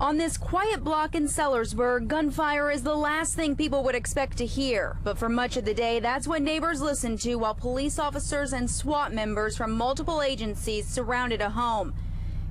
On this quiet block in Sellersburg, gunfire is the last thing people would expect to hear. But for much of the day, that's what neighbors listened to while police officers and SWAT members from multiple agencies surrounded a home.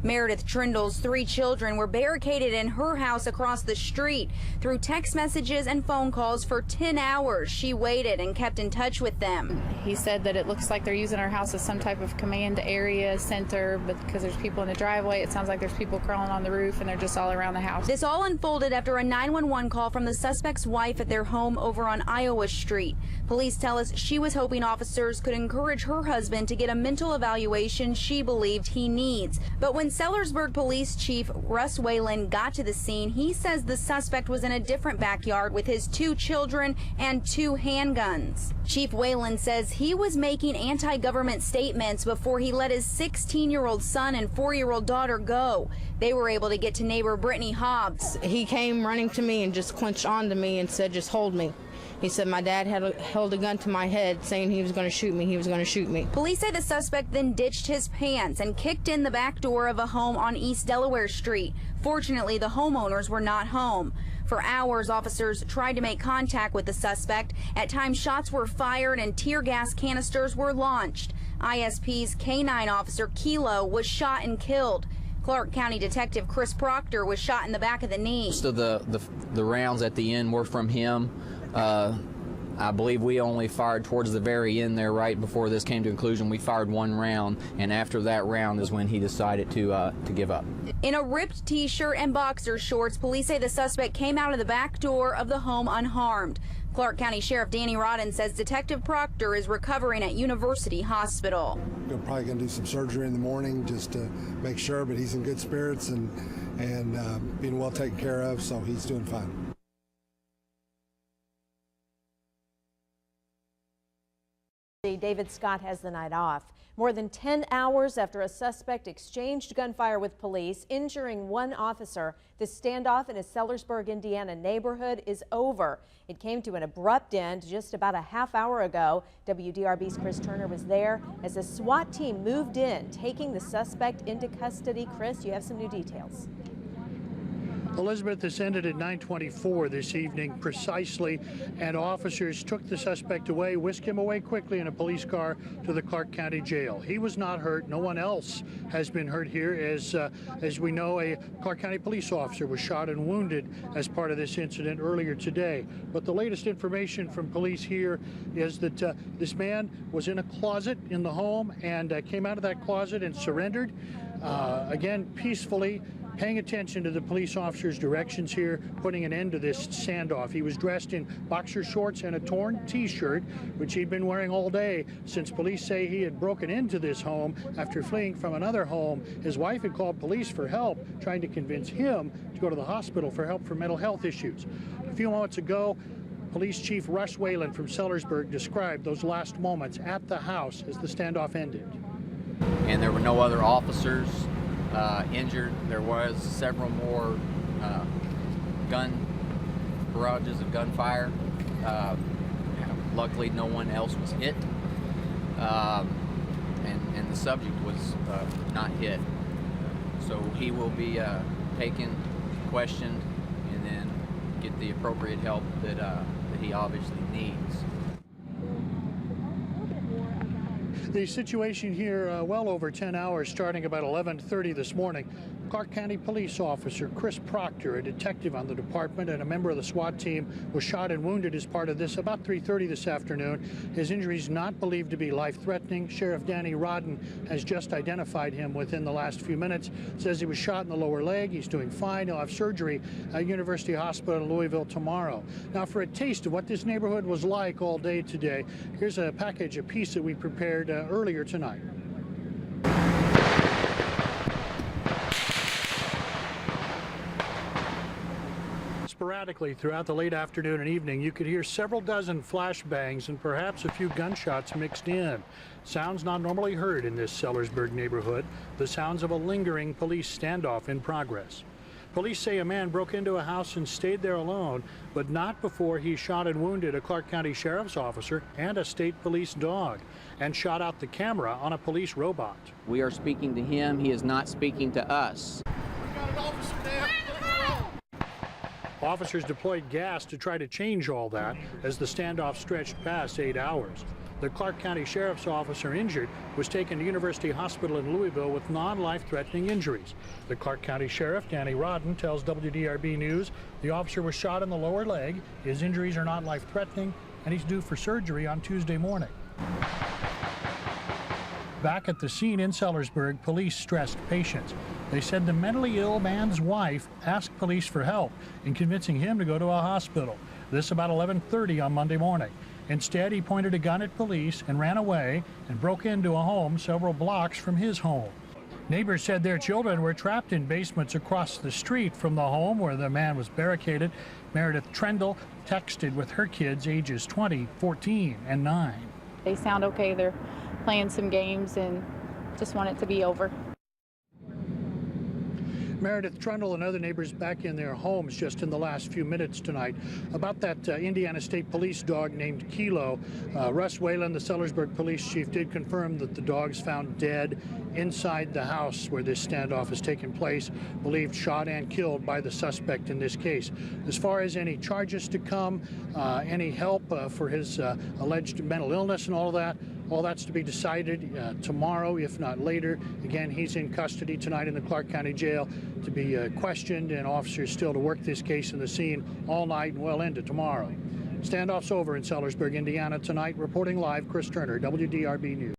Meredith Trindle's 3 children were barricaded in her house across the street. Through text messages and phone calls for 10 hours, she waited and kept in touch with them. He said that it looks like they're using our house as some type of command area center, but because there's people in the driveway, it sounds like there's people crawling on the roof and they're just all around the house. This all unfolded after a 911 call from the suspect's wife at their home over on Iowa Street. Police tell us she was hoping officers could encourage her husband to get a mental evaluation she believed he needs. But when Sellersburg Police Chief Russ Whalen got to the scene, he says the suspect was in a different backyard with his 2 children and 2 handguns. Chief Whalen says he was making anti-government statements before he let his 16-year-old son and 4-year-old daughter go. They were able to get to neighbor Brittany Hobbs. He came running to me and just clenched onto me and said, "Just hold me." He said my dad held a gun to my head saying he was going to shoot me. He was going to shoot me. Police say the suspect then ditched his pants and kicked in the back door of a home on East Delaware Street. Fortunately, the homeowners were not home. For hours, officers tried to make contact with the suspect. At times, shots were fired and tear gas canisters were launched. ISP's K-9 officer Kilo was shot and killed. Clark County Detective Chris Proctor was shot in the back of the knee. Most of the rounds at the end were from him. I believe we only fired towards the very end there, right before this came to conclusion. We fired 1 round, and after that round is when he decided to give up. In a ripped T-shirt and boxer shorts, police say the suspect came out of the back door of the home unharmed. Clark County Sheriff Danny Rodden says Detective Proctor is recovering at University Hospital. We're probably going to do some surgery in the morning just to make sure, but he's in good spirits and being well taken care of, so he's doing fine. David Scott has the night off. More than 10 hours after a suspect exchanged gunfire with police, injuring 1 officer, the standoff in a Sellersburg, Indiana neighborhood is over. It came to an abrupt end just about a half hour ago. WDRB's Chris Turner was there as the SWAT team moved in, taking the suspect into custody. Chris, you have some new details. Elizabeth, this ended at 9:24 this evening precisely, and officers took the suspect away, whisked him away quickly in a police car to the Clark County Jail. He was not hurt. No one else has been hurt here. As we know, a Clark County police officer was shot and wounded as part of this incident earlier today. But the latest information from police here is that this man was in a closet in the home and came out of that closet and surrendered, again, peacefully, paying attention to the police officer's directions here, putting an end to this standoff. He was dressed in boxer shorts and a torn T-shirt, which he'd been wearing all day since police say he had broken into this home after fleeing from another home. His wife had called police for help, trying to convince him to go to the hospital for help for mental health issues. A few moments ago, Police Chief Russ Whalen from Sellersburg described those last moments at the house as the standoff ended. And there were no other officers injured. There was several more barrages of gunfire. Luckily, no one else was hit, and the subject was not hit. So he will be taken, questioned, and then get the appropriate help that he obviously needs. The situation here, well over 10 hours, starting about 11:30 this morning. Clark County police officer Chris Proctor, a detective on the department and a member of the SWAT team, was shot and wounded as part of this about 3:30 this afternoon. His injuries not believed to be life-threatening. Sheriff Danny Rodden has just identified him within the last few minutes. Says he was shot in the lower leg. He's doing fine. He'll have surgery at University Hospital in Louisville tomorrow. Now, for a taste of what this neighborhood was like all day today, here's a piece that we prepared earlier tonight. Sporadically throughout the late afternoon and evening, you could hear several dozen flashbangs and perhaps a few gunshots mixed in. Sounds not normally heard in this Sellersburg neighborhood, the sounds of a lingering police standoff in progress. Police say a man broke into a house and stayed there alone, but not before he shot and wounded a Clark County Sheriff's officer and a state police dog, and shot out the camera on a police robot. We are speaking to him. He is not speaking to us. We got an officer down. Officers deployed gas to try to change all that as the standoff stretched past 8 hours. The Clark County Sheriff's officer injured was taken to University Hospital in Louisville with non-life-threatening injuries. The Clark County Sheriff, Danny Rodden, tells WDRB News the officer was shot in the lower leg. His injuries are not life-threatening, and he's due for surgery on Tuesday morning. Back at the scene in Sellersburg, police stressed patience. They said the mentally ill man's wife asked police for help in convincing him to go to a hospital. This about 11:30 on Monday morning. Instead, he pointed a gun at police and ran away and broke into a home several blocks from his home. Neighbors said their children were trapped in basements across the street from the home where the man was barricaded. Meredith Trendle texted with her kids ages 20, 14, and 9. They sound okay. They're playing some games and just want it to be over. Meredith Trundle and other neighbors back in their homes just in the last few minutes tonight. About that Indiana State Police dog named Kilo, Russ Whalen, the Sellersburg police chief, did confirm that the dog's found dead inside the house where this standoff has taken place, believed shot and killed by the suspect in this case. As far as any charges to come, any help for his alleged mental illness and all that's to be decided tomorrow, if not later. Again, he's in custody tonight in the Clark County Jail to be questioned, and officers still to work this case in the scene all night and well into tomorrow. Standoff's over in Sellersburg, Indiana tonight. Reporting live, Chris Turner, WDRB News.